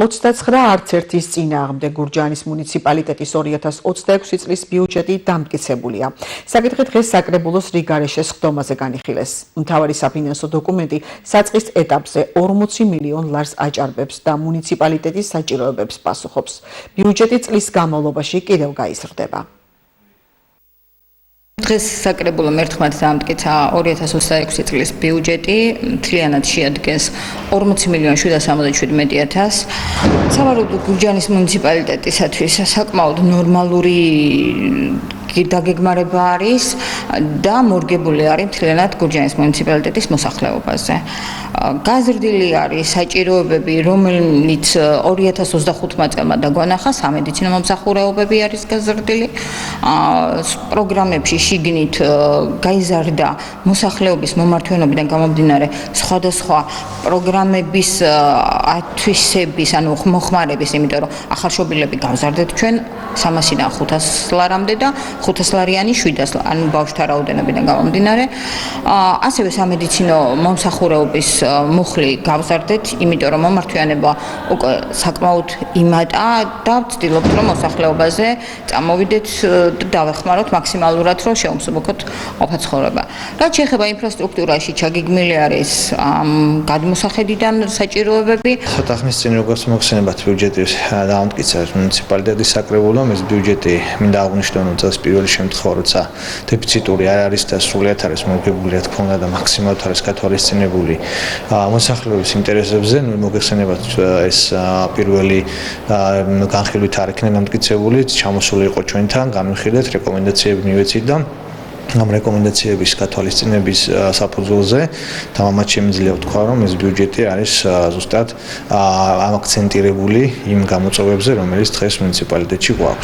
29 არც ერთის წინააღმდეგ გურჯაანის მუნიციპალიტეტის 2026 წლის ბიუჯეტი დამტკიცებულია. საკითხი დღეს საკრებულოს რიგარეშეს ხდომაზე განიხილეს. მთავარი საფინანსო დოკუმენტი საწყის ეტაპზე 40 მილიონ ლარს აჭარბებს და მუნიციპალიტეტის საჭიროებებს პასუხობს. ბიუჯეტი წლის განმავლობაში კიდევ გაიზრდება. დღეს საკრებულომ ერთხმად დამტკიცა 2026 წლის ბიუჯეტი, მთლიანად შეადგენს 40.777.000. სავარაუდოდ გურჯაანის მუნიციპალიტეტისათვის საკმაოდ ნორმალური დაგეგმარება არის და მორგებული არის მთლიანად გურჯაანის მუნიციპალიტეტის მოსახლეობაზე. გაზრდილი არის საჭიროებები, რომელიც 2025 წელმა დაგვანახა, სამედიცინო მომსახურებები არის გაზრდილი. პროგრამებში შიგნით გაიზარდა მოსახლეობის მომართვენობიდან გამომდინარე სხვადასხვა პროგრამების ათვისების, ანუ მოხმარების, იმიტომ რომ ახალშობილები გავზარდეთ ჩვენ 300-დან 500 ლარამდე და 500 ლარიანი 700 ანუ ბავშვთა რაოდენობიდან გამომდინარე. ასევე სამედიცინო მომსახურების მუხლი გავზარდეთ, იმიტომ რომ მომართვიანება უკვე საკმაოდ იმატა და ვცდილობთ რომ მოსახლეობაზე წამოვიდეთ და დავეხმაროთ მაქსიმალურად რომ შეუმსუბუქოთ ყოფაცხოვრება. რაც შეეხება ინფრასტრუქტურაში ჩაგიგმილი არის გადმოსახედიდან საჭიროებები. ცოტა ხნის წინ როგორც მოხსენებათ ბიუჯეტი დამტკიცა მუნიციპალიტეტის საკრებულომ ეს ბიუჯეტი მინდა აღვნიშნო რომ წელს პირველი შემთხვევა როცა დეფიციტური არ არის და სრულიად არის მორგებული რა თქმა უნდა და მაქსიმალურად არის გათვალისწინებული მოსახლეობის ინტერესებზე მოგეხსენებათ ეს პირველი განხილვით არ იქნა დამტკიცებული ჩამოსული იყო ჩვენთან განვიხილეთ რეკომენდაციები მივეცით და ამ რეკომენდაციების გათვალისწინების საფუძველზე თამამად შემიძლია ვთქვა რომ ეს ბიუჯეტი არის ზუსტად აქცენტირებული იმ გამოწვევებზე რომელიც დღეს მუნიციპალიტეტში გვაქვს